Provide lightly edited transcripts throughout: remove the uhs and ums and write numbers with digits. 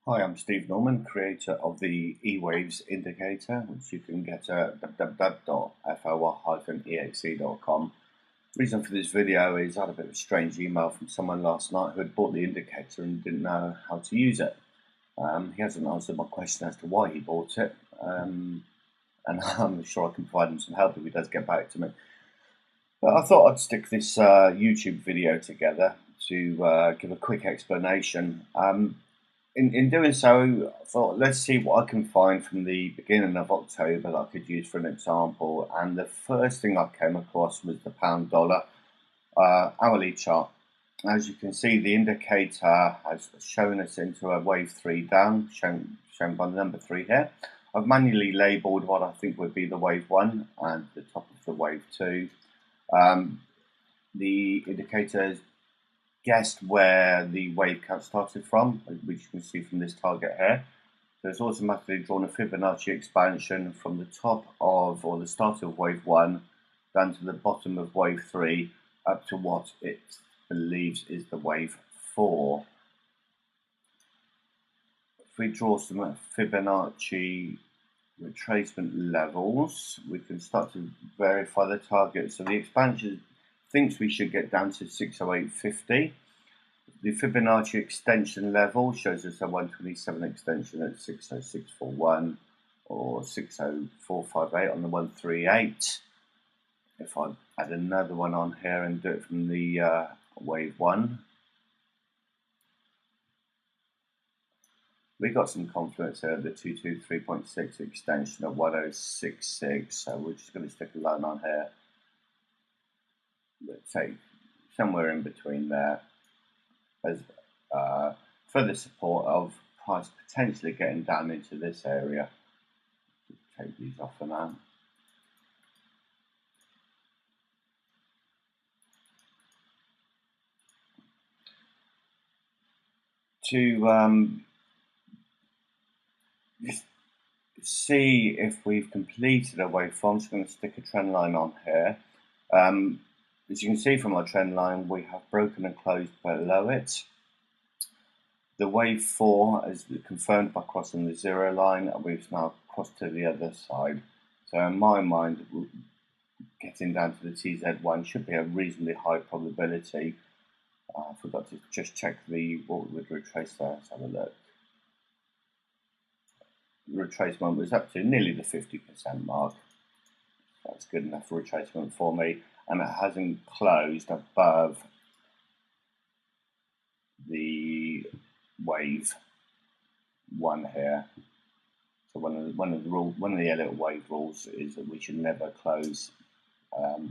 Hi, I'm Steve Norman, creator of the eWAVES indicator, which you can get at www.for-exe.com. Reason for this video is I had a bit of a strange email from someone last night who had bought the indicator and didn't know how to use it. He hasn't answered my question as to why he bought it, and I'm sure I can provide him some help if he does get back to me. But I thought I'd stick this YouTube video together to give a quick explanation. In doing so, I thought, let's see what I can find from the beginning of October that I could use for an example. And the first thing I came across was the pound dollar hourly chart. As you can see, the indicator has shown us into a wave 3 down, shown by the number 3 here. I've manually labelled what I think would be the wave 1 and the top of the wave 2. The indicator has guessed where the wave count started from, which you can see from this target here. So it's automatically drawn a Fibonacci expansion from the top of, or the start of wave 1 down to the bottom of wave 3 up to what it believes is the wave 4. If we draw some Fibonacci retracement levels, we can start to verify the target. So the expansion thinks we should get down to 608.50. The Fibonacci extension level shows us a 127 extension at 60641 or 60458 on the 138. If I add another one on here and do it from the wave 1, we got some confluence here at the 223.6 extension at 1066. So we're just going to stick a line on here. Let's say somewhere in between there as further support of price potentially getting down into this area. Take these off for now. To just see if we've completed a waveform, I'm just going to stick a trend line on here. As you can see from our trend line, we have broken and closed below it. The wave 4 is confirmed by crossing the 0 line, and we've now crossed to the other side. So in my mind, getting down to the TZ1 should be a reasonably high probability. I forgot to just check what we would retrace there. Let's have a look. The retracement was up to nearly the 50% mark. That's good enough for retracement for me, and it hasn't closed above the wave 1 here. So one of the Elliott wave rules is that we should never close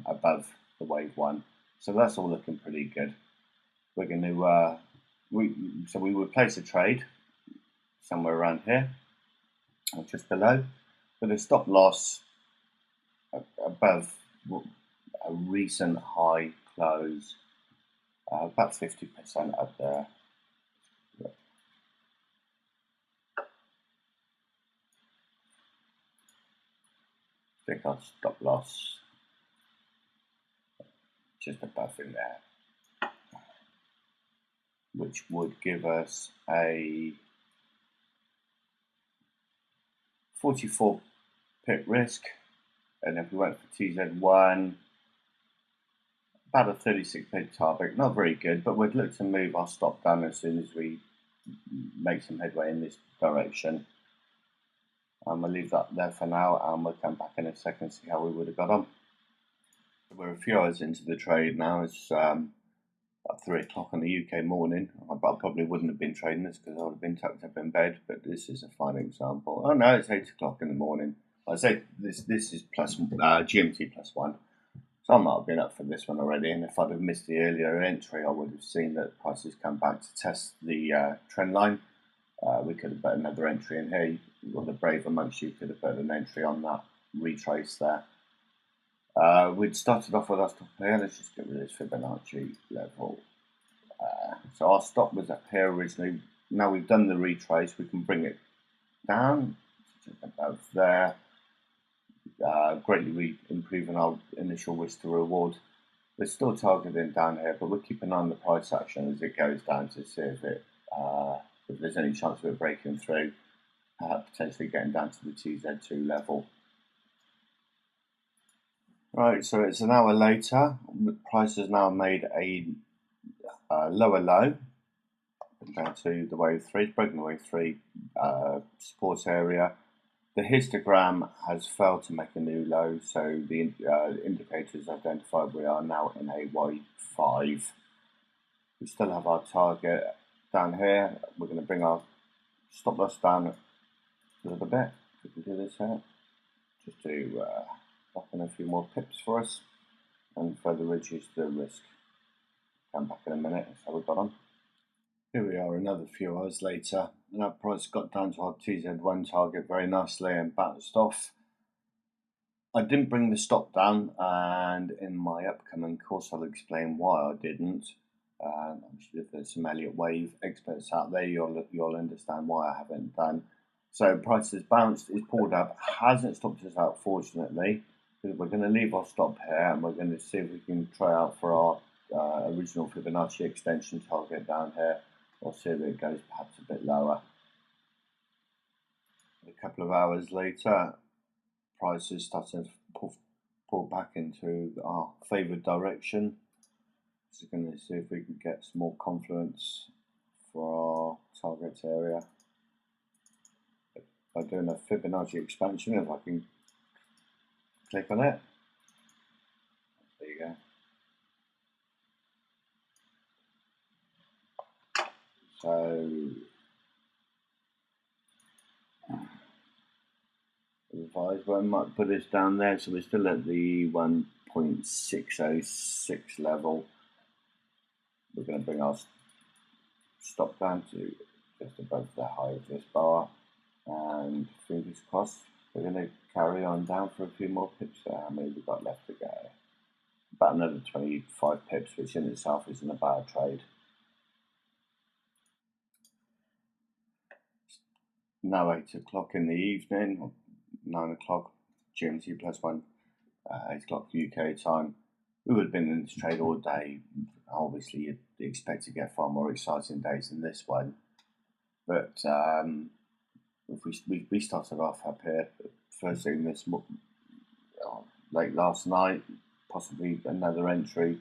above the wave 1. So that's all looking pretty good. We're going to we would place a trade somewhere around here, or just below, with a stop loss above a recent high close, about 50% up there. Stick our stop loss just above in there, which would give us a 44 pip risk. And if we went for TZ1, about a 36 pip target, not very good, but we'd look to move our stop down as soon as we make some headway in this direction. We'll leave that there for now, and we'll come back in a second and see how we would have got on. We're a few hours into the trade now. It's about 3 o'clock in the UK morning. I probably wouldn't have been trading this because I would have been tucked up in bed, but this is a fine example. Oh no, it's 8 o'clock in the morning. I say this is plus GMT plus 1. So I might have been up for this one already, and if I'd have missed the earlier entry, I would have seen that prices come back to test the trend line. We could have put another entry in here. Well, the brave amongst you could have put an entry on that retrace there. We'd started off with our stop here. Let's just get rid of this Fibonacci level. So our stop was up here originally. Now we've done the retrace, we can bring it down to about there. Greatly improving our initial risk to reward. We're still targeting down here, but we'll keep an eye on the price action as it goes down to see if it if there's any chance of it breaking through, potentially getting down to the TZ2 level. Right, so it's an hour later. The price has now made a lower low down to the wave 3. It's broken the wave 3 support area. The histogram has failed to make a new low, so the indicators identified we are now in a wave 5. We still have our target down here. We're going to bring our stop loss down a little bit. We can do this here, just to lock in a few more pips for us and further reduce the risk. Come back in a minute and see how we got on. Here we are another few hours later, and our price got down to our TZ1 target very nicely and bounced off. I didn't bring the stop down, and in my upcoming course I'll explain why I didn't. I'm sure if there's some Elliott wave experts out there, you'll understand why I haven't done. So price has bounced, it's pulled up, hasn't stopped us out fortunately. We're going to leave our stop here and we're going to see if we can try out for our original Fibonacci extension target down here, or see if it goes perhaps a bit lower. A couple of hours later, price is starting to pull back into our favoured direction. So we're going to see if we can get some more confluence for our target area by doing a Fibonacci expansion. If I can click on it, there you go. So revised one might put us down there, so we're still at the 1.606 level. We're going to bring our stop down to just above the high of this bar, and fingers crossed we're going to carry on down for a few more pips there. How many we've got left to go? About another 25 pips, which in itself isn't a bad trade. Now 8 o'clock in the evening, or 9 o'clock GMT +1, 8 o'clock UK time. We would have been in this trade all day. Obviously, you'd expect to get far more exciting days than this one. But if we started off up here, first thing this late last night, possibly another entry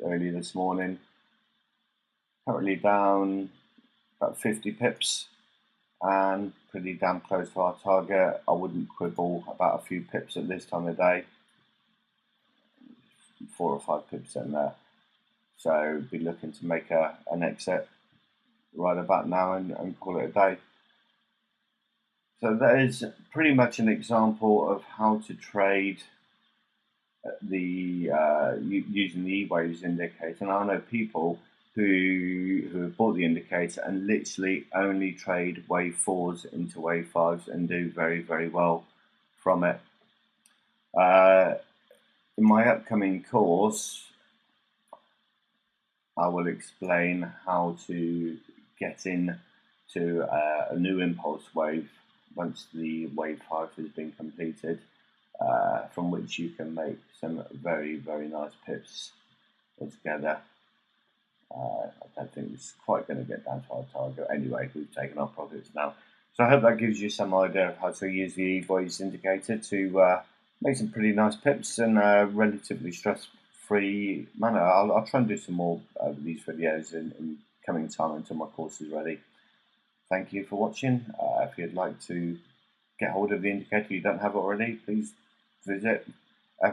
early this morning. Currently down about 50 pips. And pretty damn close to our target. I wouldn't quibble about a few pips at this time of day. 4 or 5 pips in there. So be looking to make an exit right about now and call it a day. So that is pretty much an example of how to trade the using the eWAVES indicator. And I know people who have bought the indicator and literally only trade wave 4s into wave 5s and do very, very well from it. In my upcoming course, I will explain how to get in to a new impulse wave once the wave 5 has been completed, from which you can make some very, very nice pips altogether. I don't think it's quite going to get down to our target. Anyway, we've taken our profits now. So I hope that gives you some idea of how to use the eWAVES indicator to make some pretty nice pips in a relatively stress-free manner. I'll try and do some more of these videos in coming time until my course is ready. Thank you for watching. If you'd like to get hold of the indicator, you don't have it already, please visit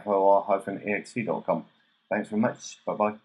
for-exe.com. Thanks very much. Bye-bye.